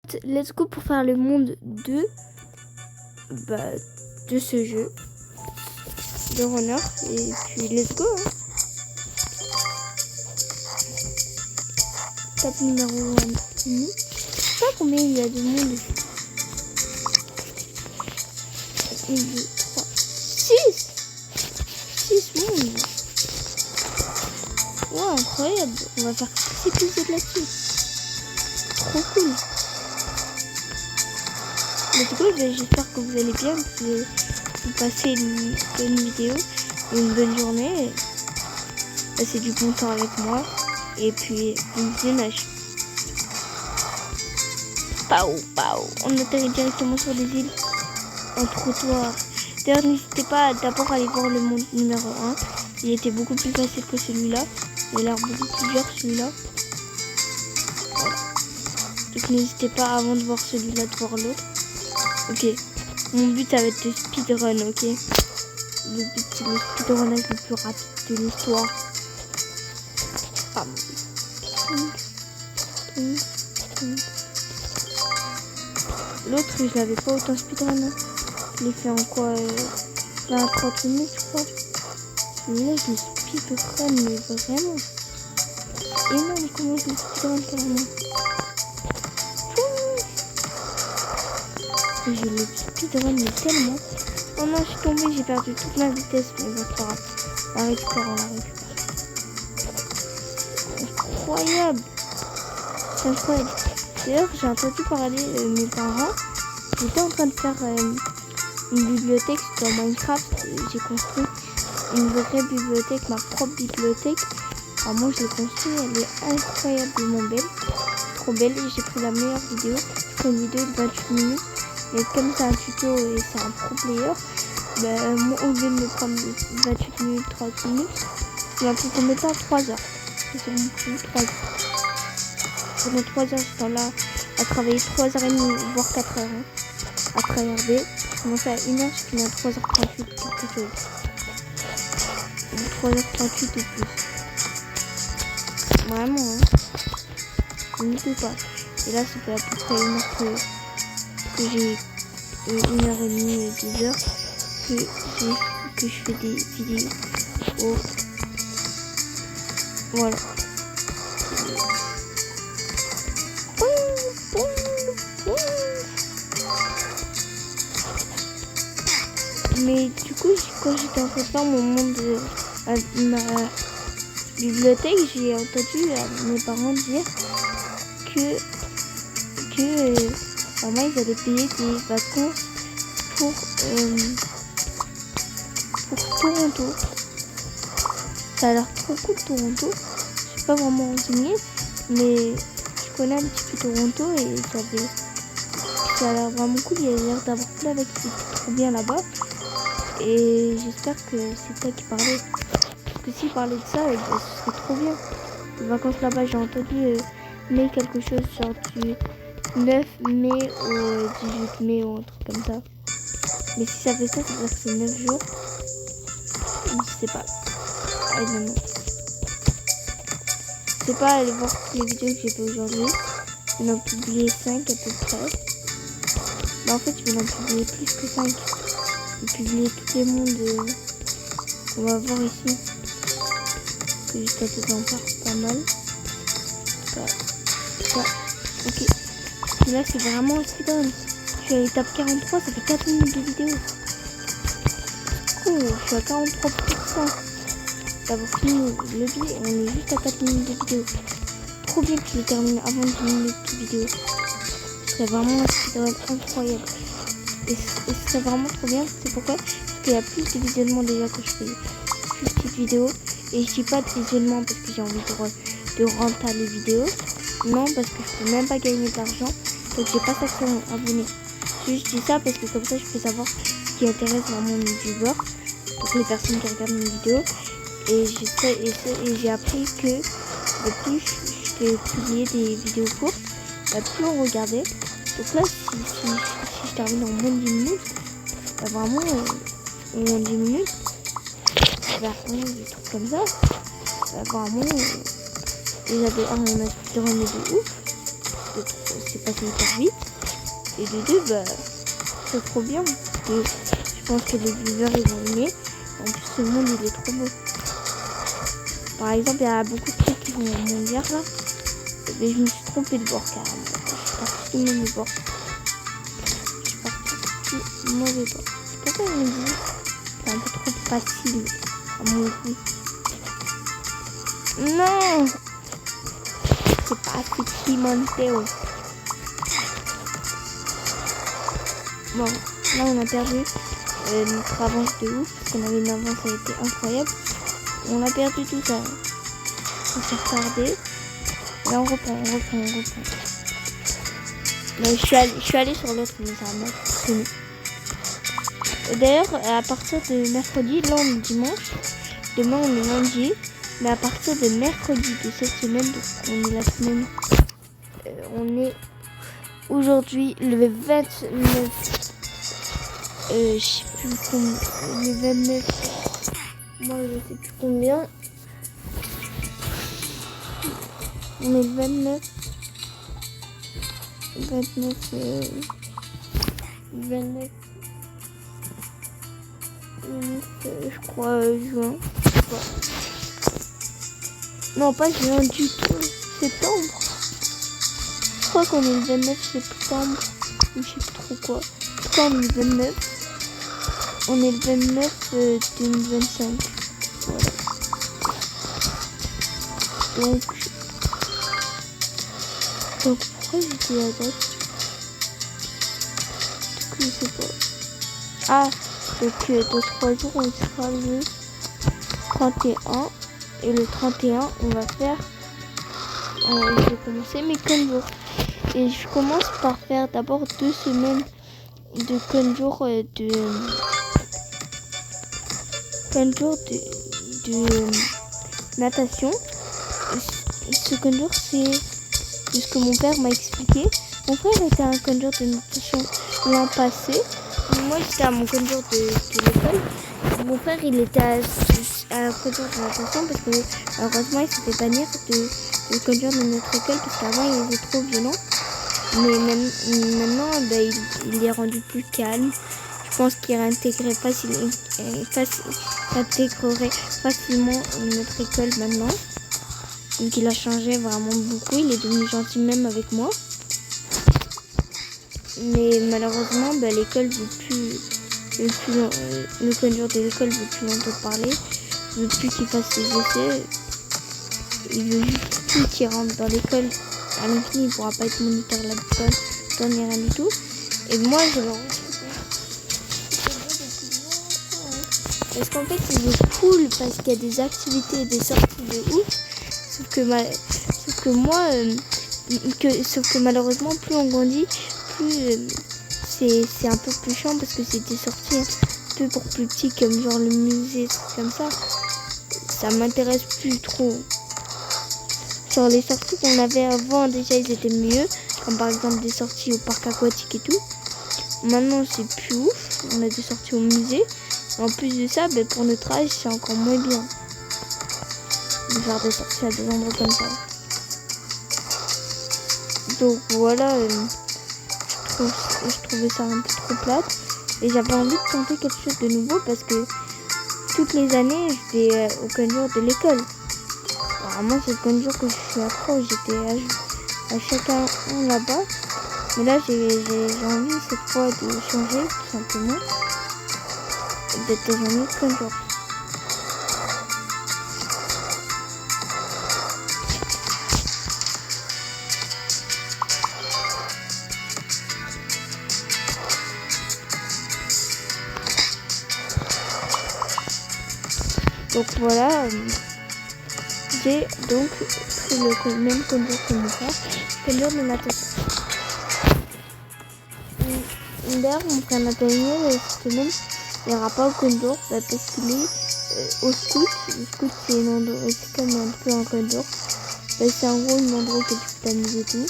Let's go pour faire le monde de ce jeu de runner. Et puis let's go hein. Tape numéro 1. Je sais pas combien il y a de monde. 1, 2, 3, 6 mondes. Wow, incroyable. On va faire 6 épisodes là-dessus. Trop cool. Let's go, j'espère que vous allez bien, que vous passez une bonne vidéo, une bonne journée, passez du bon temps avec moi, et puis bon visionnage. Pau. On atterrit directement sur des îles en trottoir. D'ailleurs, n'hésitez pas d'abord à aller voir le monde numéro 1. Il était beaucoup plus facile que celui-là. Il a l'air beaucoup plus dur celui-là. Voilà. Donc n'hésitez pas avant de voir celui-là de voir l'autre. Ok, mon but ça va être de speedrun, ok. Le but c'est le speedrunnage le plus rapide de l'histoire. L'autre je l'avais pas autant speedrun. Je l'ai fait en quoi 20-30 minutes je crois. Celui-là je le speedrun mais vraiment. C'est énorme comment je le speedrun carrément. Je le speedrun mais tellement. Oh non, je suis tombée, j'ai perdu toute ma vitesse, mais bon, c'est pas grave. On la récupère. Incroyable. C'est incroyable. D'ailleurs, j'ai entendu parler mes parents. J'étais en train de faire une bibliothèque dans Minecraft. J'ai construit une vraie bibliothèque, ma propre bibliothèque. Alors moi, je l'ai construite, elle est incroyablement belle. Trop belle et j'ai pris la meilleure vidéo. J'ai pris une vidéo de 28 minutes. Mais comme c'est un tuto et c'est un pro player, moi au lieu de me prendre 28 minutes, 30 minutes, il m'a pris combien de temps 3 heures. C'est mon plus 3 heures. Pendant 3 heures, j'étais là à travailler 3h30, voire 4 heures. Hein, à travailler. J'ai commencé à 1h, j'ai fini à 3h38, quelque chose. 3h38 et plus. Vraiment, hein. Je ne sais pas. Et là, ça fait à peu près 1 heure que j'ai 1h30, 2 heures que je fais des vidéos. Oh. Voilà. Mais du coup, quand j'étais en train de faire mon monde ma bibliothèque, j'ai entendu mes parents dire que vraiment ils allaient payer des vacances pour Toronto. Ça a l'air trop cool Toronto. Je suis pas vraiment renseignée, mais je connais un petit peu Toronto et ça a l'air vraiment cool. Il y a l'air d'avoir plein d'activités trop bien là-bas. Et j'espère que c'est toi qui parlais. Parce que s'il parlait de ça, ce serait trop bien. Les vacances là-bas, j'ai entendu mai quelque chose, genre du 9 mai au 18 mai ou un truc comme ça. Mais si ça fait ça, ça veut dire que c'est 9 jours. Je sais pas. I don't know. Je sais pas, aller voir toutes les vidéos que j'ai fait aujourd'hui. Je vais en publier 5 à peu près. Mais en fait, je vais en publier plus que 5. Je vais publier tous les mondes qu'on va voir ici. Que j'ai tapé d'en faire pas mal. Ça. Ok. Et là, c'est vraiment un speedrun. Je suis à l'étape 43, ça fait 4 minutes de vidéo. Cool, je suis à 43% d'avoir fini le billet. On est juste à 4 minutes de vidéo. Trop bien que je le termine avant 10 minutes de vidéo. Ce serait vraiment un speedrun incroyable. Et ce serait vraiment trop bien. C'est pourquoi? Parce qu'il y a plus de visionnements déjà que je fais plus petites vidéos. Et je dis pas de visionnement parce que j'ai envie de rentrer les vidéos. Non, parce que je peux même pas gagner d'argent. Donc j'ai pas 500 abonnés. Je dis ça parce que comme ça je peux savoir ce qui intéresse vraiment mes viewers. Donc les personnes qui regardent mes vidéos. Et j'ai appris que plus je publiais des vidéos courtes, plus on regardait. Donc là si je termine en moins de 10 minutes, vraiment en moins de 10 minutes, vraiment des trucs comme ça, vraiment on a speedrunné de ouf. c'est passé hyper vite. Et de deux, bah, c'est trop bien. Et je pense que les viewers, ils vont aimer. En plus, ce monde, il est trop beau. Par exemple, il y a beaucoup de trucs qui vont mondir là. Mais je me suis trompée de bord carrément. Je suis partie du mauvais bord. Je suis partie du mauvais bord. C'est pourquoi je me dis c'est un peu trop facile à mon goût. Non, c'est pas assez pimenté. Bon, là on a perdu notre avance de ouf. Parce qu'on avait une avance, ça a été incroyable. On a perdu tout ça. On s'est retardé. Là on reprend. Mais je suis allée sur l'autre, mais ça m'a fini. D'ailleurs, à partir de mercredi, là on est dimanche. Demain on est lundi. Mais à partir de mercredi de cette semaine, donc on est la semaine. On est aujourd'hui le 29. Je sais plus combien. Le 29. Moi je sais plus combien. On est le 29. 29. Je crois juin. Je sais pas. Non, pas juin du tout. Septembre. Je crois qu'on est le 29 septembre. Ou je sais plus trop quoi. En tout cas, on est le 29. On est le 29 2025. Voilà. Donc pourquoi j'ai dit la date? Je sais pas. Ah, donc dans 3 jours, on sera le 31. Et le 31, on va faire... je vais commencer mes conjours. Et je commence par faire d'abord 2 semaines de conjours de natation. Ce conjour, c'est de ce que mon père m'a expliqué. Mon frère était à un conjour de natation l'an passé. Moi, j'étais à mon conjour de l'école. Mon frère, il était à un conjour de natation parce que malheureusement, il s'est fait bannir de conjour de notre école parce qu'avant, il était trop violent. Mais maintenant, il est rendu plus calme. Je pense qu'il réintégrerait facilement notre école maintenant. Donc il a changé vraiment beaucoup, il est devenu gentil même avec moi. Mais malheureusement, l'école veut plus, le conducteur de l'école veut plus l'entendre parler, il veut plus qu'il fasse ses essais, il veut juste plus qu'il rentre dans l'école. À l'infini, il pourra pas être moniteur là-dedans, ni rien du tout. Et moi, je le parce qu'en fait, il est cool parce qu'il y a des activités et des sorties de ouf. Sauf que malheureusement, plus on grandit, plus c'est un peu plus chiant parce que c'est des sorties un peu pour plus petits comme genre le musée, trucs comme ça. Ça m'intéresse plus trop. Genre les sorties qu'on avait avant, déjà ils étaient mieux. Comme par exemple des sorties au parc aquatique et tout. Maintenant c'est plus ouf. On a des sorties au musée. Et en plus de ça, pour notre âge, c'est encore moins bien de faire des sorties à des endroits comme ça. Donc voilà, je trouvais ça un peu trop plate. Et j'avais envie de tenter quelque chose de nouveau parce que toutes les années, je vais au conjour de l'école. Apparemment, c'est le conjour que je suis accro. J'étais à chacun là-bas. Mais là, j'ai envie cette fois de changer, tout simplement. D'être dans un autre conjour. Donc voilà, j'ai donc pris le même conjour que mon frère, conjour de natation. D'ailleurs, mon frère Nathaniel, cette semaine, il n'y aura pas au conjour parce qu'il est au scout. Le scout, c'est comme un peu un conjour. C'est en gros un endroit que tu peux t'amuser et tout.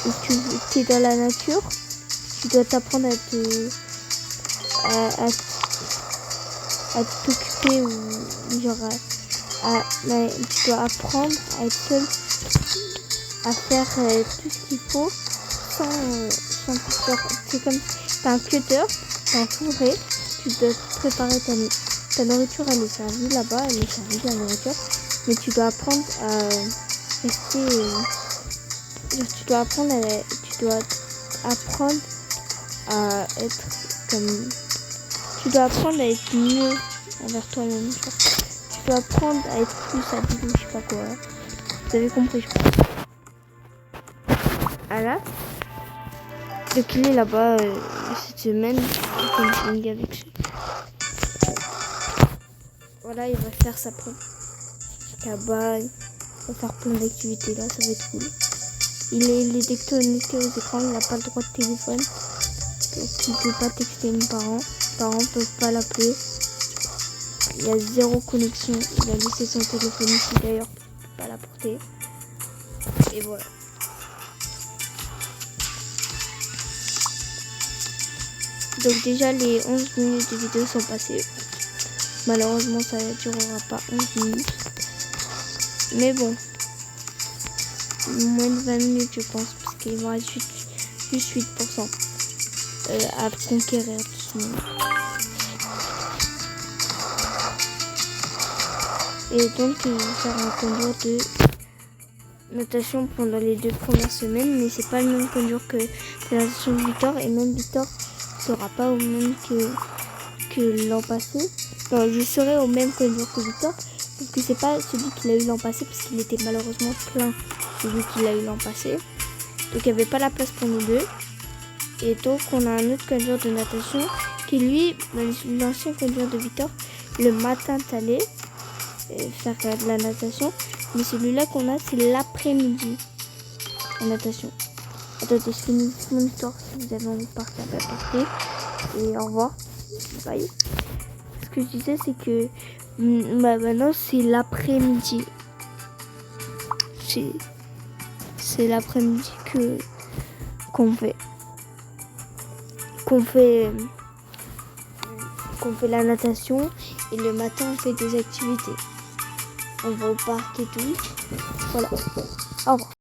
Et tu es dans la nature, tu dois t'apprendre à t'occuper ou genre tu dois apprendre à être seul à faire tout ce qu'il faut sans te faire. C'est comme si t'as un cutter, t'as un fourré, tu dois préparer ta nourriture, elle est servie là-bas, elle est servie la nourriture, mais tu dois apprendre à rester. Tu dois apprendre à être comme. Tu dois apprendre à être mieux envers toi-même. Tu dois apprendre à être plus habile ou je sais pas quoi. Vous avez compris, je pense. Voilà. Donc il est là-bas cette semaine. Comme avec lui. Voilà, il va faire sa propre cabane. Il va faire plein d'activités là, ça va être cool. Il est déconnecté aux écrans, il n'a pas le droit de téléphone. Donc il ne peut pas texter mes parents. Les parents ne peuvent pas l'appeler. Il y a 0 connexion. Il a laissé son téléphone ici d'ailleurs. Il ne peut pas l'apporter. Et voilà. Donc déjà les 11 minutes de vidéo sont passées. Malheureusement ça ne durera pas 11 minutes. Mais bon. Moins de 20 minutes je pense. Parce qu'il me reste juste 8% à conquérir tout ce monde. Et donc je vais faire un concours de natation pendant les 2 premières semaines. Mais c'est pas le même concours que la natation de Victor. Et même Victor ne sera pas au même que l'an passé. Non, je serai au même concours que Victor. Parce que c'est pas celui qu'il a eu l'an passé. Parce qu'il était malheureusement plein. Celui qu'il a eu l'an passé. Donc il n'y avait pas la place pour nous deux. Et donc on a un autre concours de natation. Qui lui, l'ancien concours de Victor, le matin t'allais faire de la natation. Mais celui-là qu'on a, c'est l'après-midi en natation. Attendez, je finis mon histoire. Si vous avez envie de partir, partez. Et au revoir. Bye. Ce que je disais, c'est que maintenant, c'est l'après-midi. C'est l'après-midi qu'on fait la natation. Et le matin, on fait des activités. On va au parc et tout. Voilà. Au revoir.